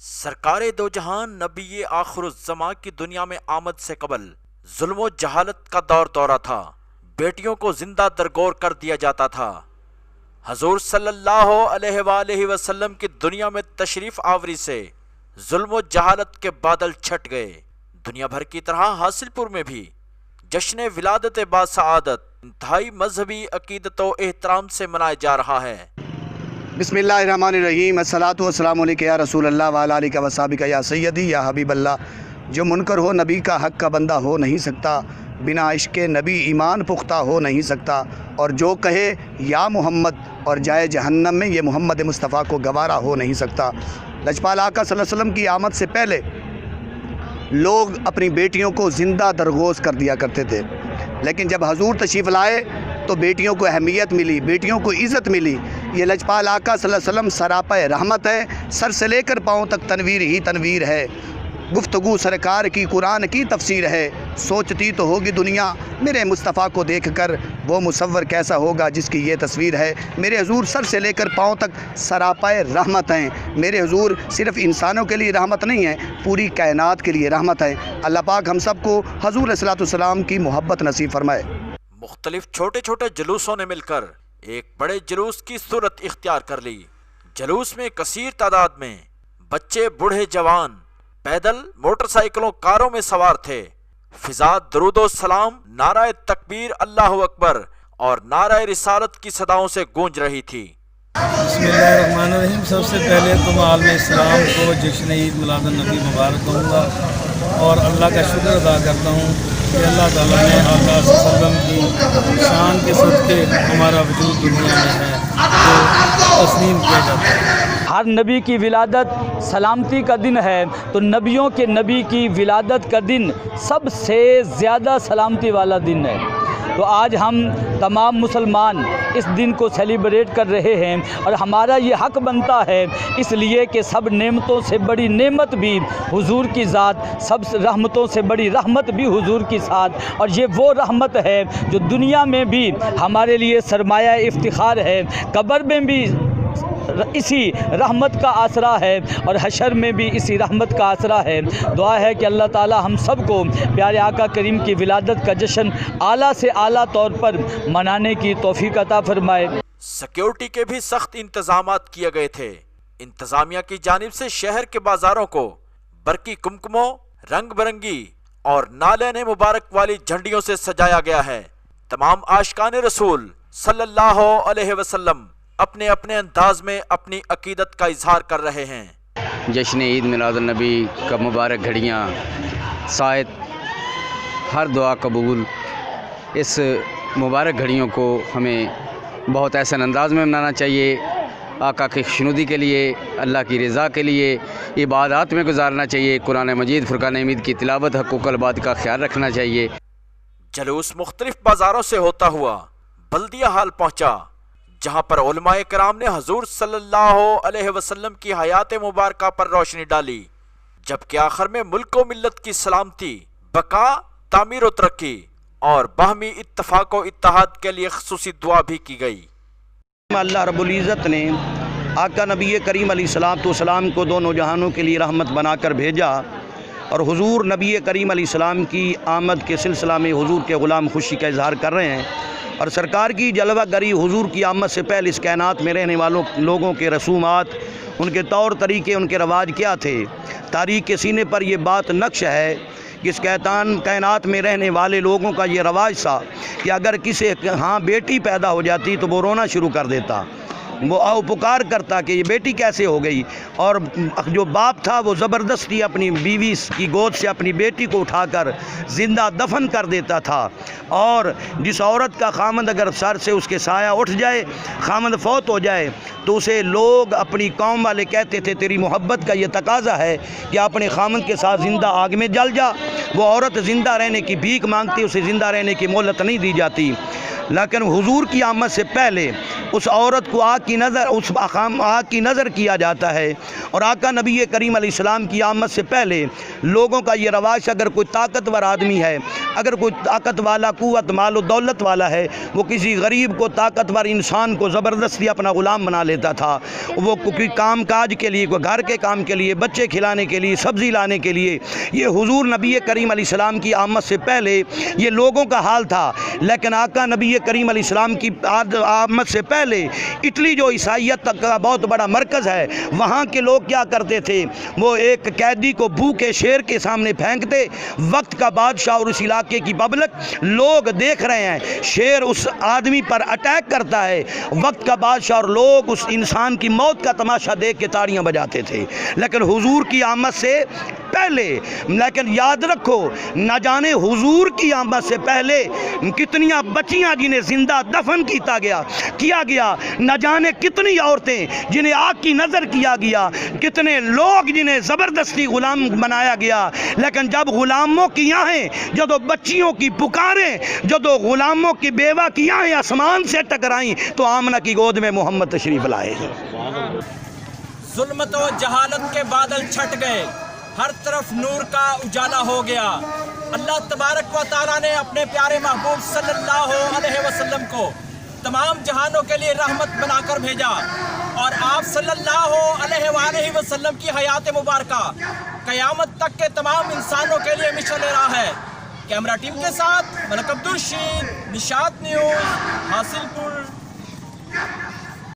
سرکار دو جہان نبی آخر الزماں کی دنیا میں آمد سے قبل ظلم و جہالت کا دورہ تھا۔ بیٹیوں کو زندہ درگور کر دیا جاتا تھا۔ حضور صلی اللہ علیہ وآلہ وسلم کی دنیا میں تشریف آوری سے ظلم و جہالت کے بادل چھٹ گئے۔ دنیا بھر کی طرح حاصل پور میں بھی جشن ولادت باسعادت انتہائی مذہبی عقیدت و احترام سے منایا جا رہا ہے۔ بسم اللہ الرحمن الرحیم، الصلاۃ والسلام علیک یا رسول اللہ وعلی آلک و صحبک یا سیدی یا حبیب اللہ۔ جو منکر ہو نبی کا حق کا بندہ ہو نہیں سکتا، بنا عشق نبی ایمان پختہ ہو نہیں سکتا، اور جو کہے یا محمد اور جائے جہنم میں یہ محمد مصطفیٰ کو گوارا ہو نہیں سکتا۔ لجپال آقا صلی اللہ علیہ وسلم کی آمد سے پہلے لوگ اپنی بیٹیوں کو زندہ درگوز کر دیا کرتے تھے، لیکن جب حضور تشریف لائے تو بیٹیوں کو اہمیت ملی، بیٹیوں کو عزت ملی۔ یہ لجپال آقا صلی اللہ علیہ وسلم سراپا رحمت ہے، سر سے لے کر پاؤں تک تنویر ہی تنویر ہے۔ گفتگو سرکار کی قرآن کی تفسیر ہے، سوچتی تو ہوگی دنیا میرے مصطفیٰ کو دیکھ کر وہ مصور کیسا ہوگا جس کی یہ تصویر ہے۔ میرے حضور سر سے لے کر پاؤں تک سراپا رحمت ہیں۔ میرے حضور صرف انسانوں کے لیے رحمت نہیں ہے، پوری کائنات کے لیے رحمت ہے۔ اللہ پاک ہم سب کو حضور علیہ الصلوۃ والسلام کی محبت نصیب فرمائے۔ مختلف چھوٹے چھوٹے جلوسوں نے مل کر ایک بڑے جلوس کی صورت اختیار کر لی۔ جلوس میں کثیر تعداد میں بچے، بوڑھے، جوان پیدل، موٹر سائیکلوں، کاروں میں سوار تھے۔ فضا درود و سلام، نعرہ تکبیر، اللہ اکبر اور نعرہ رسالت کی صداؤں سے گونج رہی تھی۔ بسم اللہ الرحمن الرحیم۔ سب سے پہلے تو میں عالم اسلام کو جشن عید میلاد النبی مبارک کہوں گا اور اللہ کا شکر ادا کرتا ہوں کہ اللہ تعالیٰ نے آقا صلی اللہ علیہ وسلم کی شان کے صدقے ہمارا وجود دنیا میں ہے تو تسلیم کیا جاتا ہے۔ ہر نبی کی ولادت سلامتی کا دن ہے، تو نبیوں کے نبی کی ولادت کا دن سب سے زیادہ سلامتی والا دن ہے۔ تو آج ہم تمام مسلمان اس دن کو سیلیبریٹ کر رہے ہیں اور ہمارا یہ حق بنتا ہے، اس لیے کہ سب نعمتوں سے بڑی نعمت بھی حضور کی ذات، سب رحمتوں سے بڑی رحمت بھی حضور کی ساتھ، اور یہ وہ رحمت ہے جو دنیا میں بھی ہمارے لیے سرمایہ افتخار ہے، قبر میں بھی اسی رحمت کا آسرا ہے اور حشر میں بھی اسی رحمت کا آسرا ہے۔ دعا ہے کہ اللہ تعالی ہم سب کو پیارے آقا کریم کی ولادت کا جشن اعلیٰ سے اعلیٰ طور پر منانے کی توفیق عطا فرمائے۔ سیکیورٹی کے بھی سخت انتظامات کیے گئے تھے۔ انتظامیہ کی جانب سے شہر کے بازاروں کو برقی کمکموں، رنگ برنگی اور نالین مبارک والی جھنڈیوں سے سجایا گیا ہے۔ تمام عاشقان رسول صلی اللہ علیہ وسلم اپنے اپنے انداز میں اپنی عقیدت کا اظہار کر رہے ہیں۔ جشن عید میلاد النبی کا مبارک گھڑیاں سائد، ہر دعا قبول۔ اس مبارک گھڑیوں کو ہمیں بہت احسن انداز میں منانا چاہیے، آقا کی خوشنودی کے لیے، اللہ کی رضا کے لیے عبادات میں گزارنا چاہیے، قرآن مجید، فرقان حمید کی تلاوت، حقوق العباد کا خیال رکھنا چاہیے۔ جلوس مختلف بازاروں سے ہوتا ہوا بلدیہ ہال پہنچا، جہاں پر علماء کرام نے حضور صلی اللہ علیہ وسلم کی حیات مبارکہ پر روشنی ڈالی، جبکہ آخر میں ملک و ملت کی سلامتی، بقا، تعمیر و ترقی اور باہمی اتفاق و اتحاد کے لیے خصوصی دعا بھی کی گئی۔ اللہ رب العزت نے آقا نبی کریم علیہ الصلوۃ والسلام کو دونوں جہانوں کے لیے رحمت بنا کر بھیجا، اور حضور نبی کریم علیہ السلام کی آمد کے سلسلہ میں حضور کے غلام خوشی کا اظہار کر رہے ہیں، اور سرکار کی جلوہ گری حضور کی آمد سے پہلے اس کائنات میں رہنے والوں لوگوں کے رسومات، ان کے طور طریقے، ان کے رواج کیا تھے۔ تاریخ کے سینے پر یہ بات نقش ہے کہ اس کائنات میں رہنے والے لوگوں کا یہ رواج تھا کہ اگر کسی ہاں بیٹی پیدا ہو جاتی تو وہ رونا شروع کر دیتا، وہ آؤ پکار کرتا کہ یہ بیٹی کیسے ہو گئی، اور جو باپ تھا وہ زبردستی اپنی بیوی کی گود سے اپنی بیٹی کو اٹھا کر زندہ دفن کر دیتا تھا، اور جس عورت کا خامند اگر سر سے اس کے سایہ اٹھ جائے، خامند فوت ہو جائے، تو اسے لوگ اپنی قوم والے کہتے تھے تیری محبت کا یہ تقاضا ہے کہ اپنے خامند کے ساتھ زندہ آگ میں جل جا۔ وہ عورت زندہ رہنے کی بھیک مانگتی، اسے زندہ رہنے کی مہلت نہیں دی جاتی۔ لیکن حضور کی آمد سے پہلے اس عورت کو آگ کی نظر کیا جاتا ہے، اور آقا نبی کریم علیہ السلام کی آمد سے پہلے لوگوں کا یہ رواج، اگر کوئی طاقتور آدمی ہے، اگر کوئی طاقت والا، قوت، مال و دولت والا ہے، وہ کسی غریب کو، طاقتور انسان کو زبردستی اپنا غلام بنا لیتا تھا۔ وہ کوئی کام کاج کے لیے، کوئی گھر کے کام کے لیے، بچے کھلانے کے لیے، سبزی لانے کے لیے، یہ حضور نبی کریم علیہ السلام کی آمد سے پہلے یہ لوگوں کا حال تھا۔ لیکن آقا نبی کریم علیہ السلام کی آمد سے پہلے اٹلی جو عیسائیت تک کا بہت بڑا مرکز ہے، وہاں کے لوگ کیا کرتے تھے، وہ ایک قیدی کو بھوکے شیر کے سامنے پھینکتے، وقت کا بادشاہ اور اس علاقے کی پبلک لوگ دیکھ رہے ہیں، شیر اس آدمی پر اٹیک کرتا ہے، وقت کا بادشاہ اور لوگ اس انسان کی موت کا تماشا دیکھ کے تاڑیاں بجاتے تھے۔ لیکن حضور کی آمد سے پہلے، لیکن یاد رکھو، نہ جانے حضور کی آمد سے پہلے کتنیاں بچیاں جنہیں زندہ دفن کیا گیا، نہ جانے کتنی عورتیں جنہیں آگ کی نظر کیا گیا، کتنے لوگ جنہیں زبردستی غلام بنایا گیا۔ لیکن جب غلاموں کی آہیں، جب بچیوں کی پکاریں، جب غلاموں کی بیوہ کی آہیں آسمان سے ٹکرائیں، تو آمنہ کی گود میں محمد تشریف لائے۔ ظلمت و جہالت کے بادل چھٹ گئے، ہر طرف نور کا اجالا ہو گیا۔ اللہ تبارک و تعالیٰ نے اپنے پیارے محبوب صلی اللہ علیہ وسلم کو تمام جہانوں کے لیے رحمت بنا کر بھیجا، اور آپ صلی اللہ علیہ وآلہ وسلم کی حیات مبارکہ قیامت تک کے تمام انسانوں کے لیے مشن لے رہا ہے۔ کیمرہ ٹیم کے ساتھ ملک عبدالرشید، نشاط نیوز، حاصل پور۔